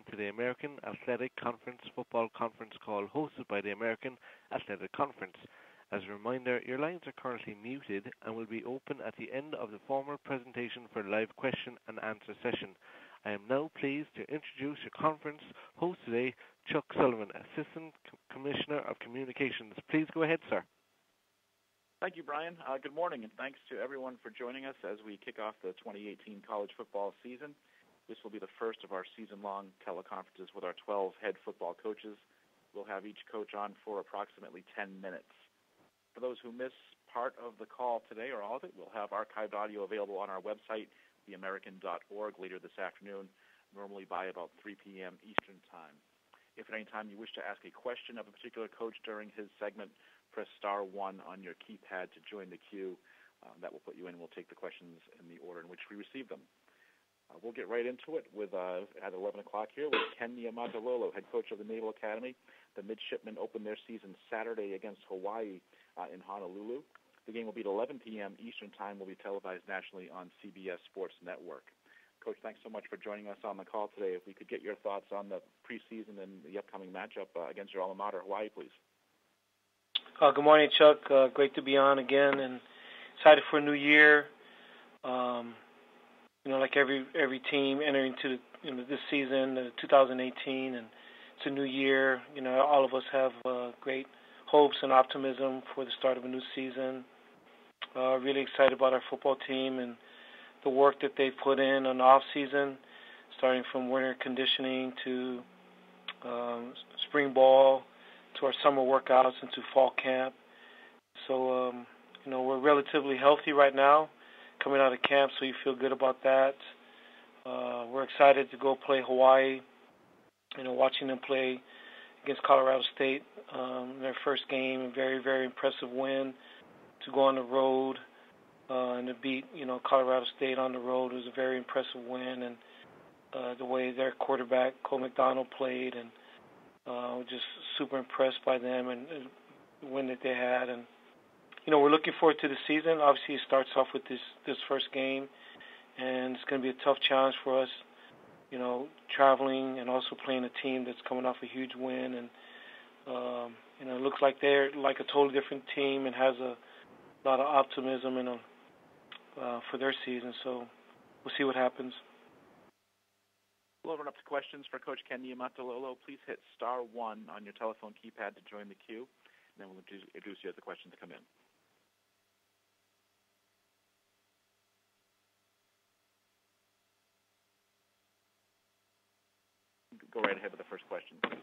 to the American Athletic Conference football conference call hosted by the American Athletic Conference. As a reminder, your lines are currently muted and will be open at the end of the formal presentation for a live question and answer session. I am now pleased to introduce your conference host today, Chuck Sullivan, Assistant Commissioner of Communications. Please go ahead, sir. Thank you, Brian. Good morning, and thanks to everyone for joining us as we kick off the 2018 college football season. This will be the first of our season-long teleconferences with our 12 head football coaches. We'll have each coach on for approximately 10 minutes. For those who miss part of the call today or all of it, we'll have archived audio available on our website, theamerican.org, later this afternoon, normally by about 3 p.m. Eastern Time. If at any time you wish to ask a question of a particular coach during his segment, press star 1 on your keypad to join the queue. That will put you in. We'll take the questions in the order in which we receive them. We'll get right into it with at 11 o'clock here with Ken Niumatalolo, head coach of the Naval Academy. The midshipmen open their season Saturday against Hawaii in Honolulu. The game will be at 11 p.m. Eastern Time. Will be televised nationally on CBS Sports Network. Coach, thanks so much for joining us on the call today. If we could get your thoughts on the preseason and the upcoming matchup against your alma mater, Hawaii, please. Good morning, Chuck. Great to be on again, and excited for a new year. Like every team entering into this season, 2018, and it's a new year. All of us have great hopes and optimism for the start of a new season. Really excited about our football team and the work that they've put in on the off season, starting from winter conditioning to spring ball, to our summer workouts and to fall camp. So, we're relatively healthy right now coming out of camp, so you feel good about that. We're excited to go play Hawaii, watching them play against Colorado State in their first game, a very, very impressive win. To go on the road and to beat, Colorado State on the road was a very impressive win, and the way their quarterback, Cole McDonald, played, and just super impressed by them and the win that they had. And, we're looking forward to the season. Obviously, it starts off with this first game, and it's going to be a tough challenge for us, traveling and also playing a team that's coming off a huge win. And, it looks like they're like a totally different team and has a lot of optimism for their season. So we'll see what happens. We'll open up to questions for Coach Ken Niumatalolo. Please hit star 1 on your telephone keypad to join the queue, and then we'll introduce you as the questions come in. Go right ahead with the first question, please.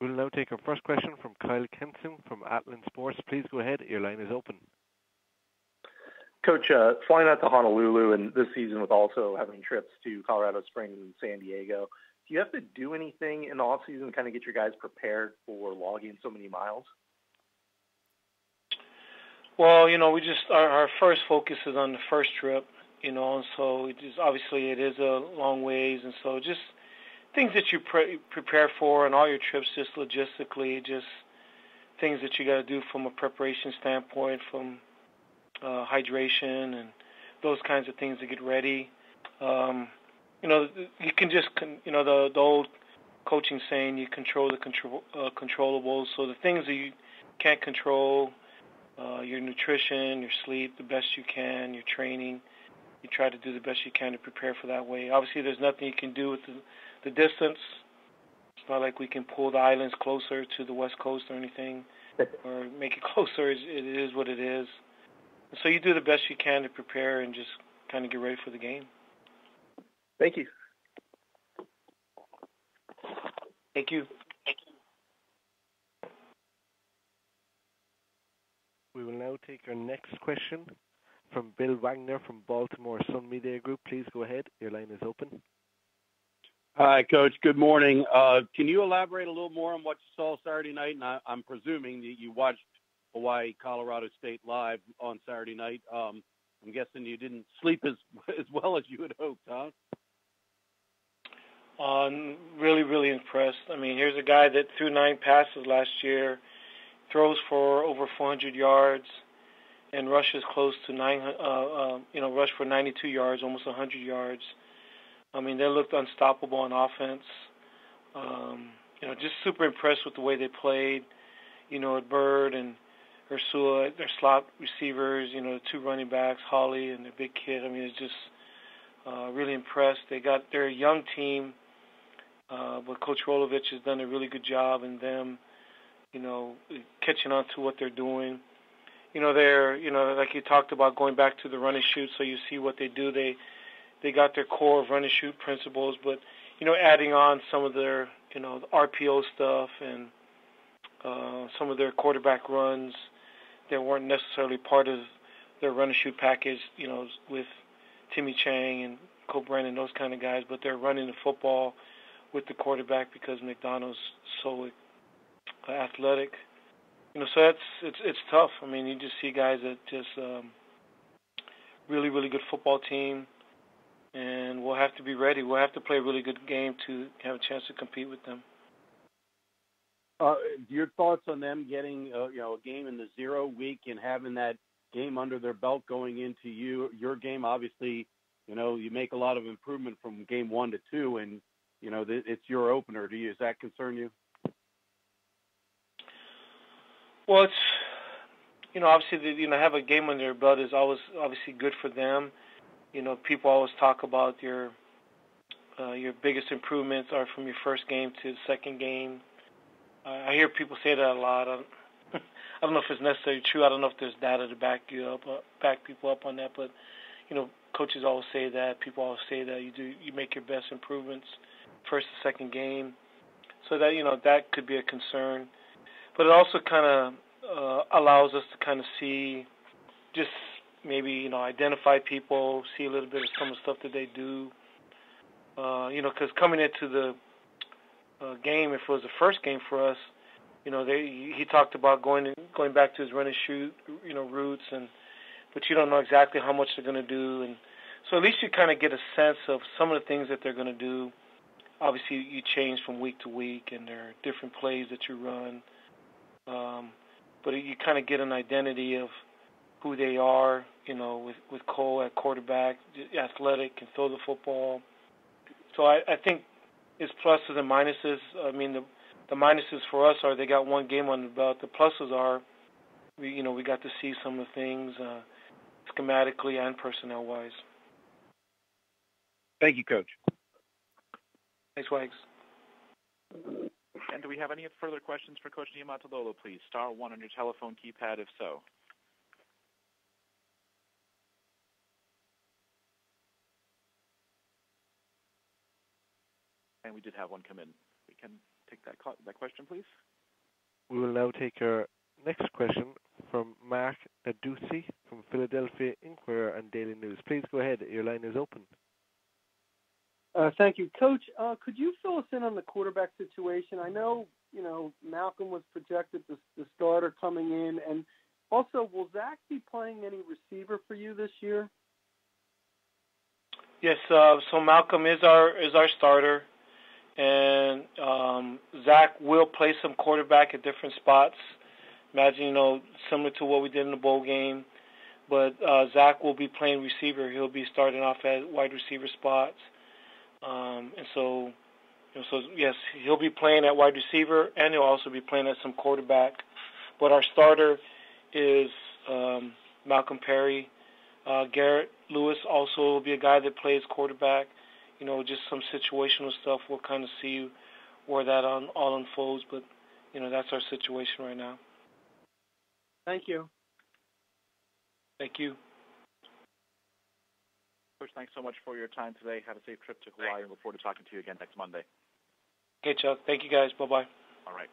We'll now take our first question from Kyle Kenson from Atlant Sports. Please go ahead. Your line is open. Coach, flying out to Honolulu and this season with also having trips to Colorado Springs and San Diego, do you have to do anything in the off-season to kind of get your guys prepared for logging so many miles? Well, we just our first focus is on the first trip, and so obviously it is a long ways, and so just things that you prepare for on all your trips, just logistically, just things that you got to do from a preparation standpoint, from hydration and those kinds of things to get ready. You can just, the old coaching saying, you control the controllables. So the things that you can't control, your nutrition, your sleep, the best you can, your training, you try to do the best you can to prepare for that way. Obviously, there's nothing you can do with the distance. It's not like we can pull the islands closer to the West Coast or anything, or make it closer. It is what it is. So you do the best you can to prepare and just kind of get ready for the game. Thank you. Thank you. We will now take our next question from Bill Wagner from Baltimore Sun Media Group. Please go ahead. Your line is open. Hi, Coach. Good morning. Can you elaborate a little more on what you saw Saturday night? And I'm presuming that you watched Hawaii, Colorado State live on Saturday night. I'm guessing you didn't sleep as well as you had hoped, huh? Really, really impressed. I mean, here's a guy that threw 9 passes last year, throws for over 400 yards, and rushes close to rushed for 92 yards, almost 100 yards. I mean, they looked unstoppable on offense. Just super impressed with the way they played. Bird and Ursula, their slot receivers, the two running backs, Holly and their big kid. I mean, it's just really impressed. They're a young team, but Coach Rolovich has done a really good job in them, catching on to what they're doing. They're, like you talked about, going back to the run and shoot, so you see what they do. They got their core of run and shoot principles, but, adding on some of their, the RPO stuff and some of their quarterback runs that weren't necessarily part of their run and shoot package, with Timmy Chang and Cole Brennan, those kind of guys, but they're running the football with the quarterback because McDonald's so athletic. So it's tough. I mean, you just see guys that just really, really good football team, and we'll have to be ready. We'll have to play a really good game to have a chance to compete with them. Your thoughts on them getting a game in the 0 week and having that game under their belt going into your game? Obviously, you make a lot of improvement from game 1 to 2, and it's your opener. Does that concern you? Well, it's obviously have a game under their belt is always obviously good for them. People always talk about your biggest improvements are from your first game to the second game. I hear people say that a lot. I don't know if it's necessarily true. I don't know if there's data to back people up on that. But coaches always say that. People always say that you make your best improvements first or second game. So that that could be a concern. But it also kind of allows us to kind of see, just maybe identify people, see a little bit of some of the stuff that they do. Because coming into the game, if it was the first game for us, he talked about going back to his run and shoot, roots, but you don't know exactly how much they're going to do, and so at least you kind of get a sense of some of the things that they're going to do. Obviously, you change from week to week, and there are different plays that you run, but you kind of get an identity of who they are. With Cole at quarterback, athletic, can throw the football. So I think it's pluses and minuses. I mean, the minuses for us are they got one game on the belt. The pluses are, we got to see some of the things schematically and personnel-wise. Thank you, Coach. Thanks, Wags. And do we have any further questions for Coach Niumatalolo, please? *1 on your telephone keypad, if so. And we did have one come in. We can take that question, please. We will now take our next question from Mark Adducci from Philadelphia Inquirer and Daily News. Please go ahead. Your line is open. Thank you. Coach, could you fill us in on the quarterback situation? I know, Malcolm was projected the starter coming in, and also, will Zach be playing any receiver for you this year? Yes, so Malcolm is our starter. And Zach will play some quarterback at different spots. Imagine, similar to what we did in the bowl game. But Zach will be playing receiver. He'll be starting off at wide receiver spots. And so yes, he'll be playing at wide receiver, and he'll also be playing at some quarterback. But our starter is Malcolm Perry. Garrett Lewis also will be a guy that plays quarterback. Just some situational stuff. We'll kind of see where that all unfolds, but, that's our situation right now. Thank you. Thank you. Coach, thanks so much for your time today. Have a safe trip to Hawaii, and look forward to talking to you again next Monday. Okay, Chuck. Thank you, guys. Bye-bye. All right.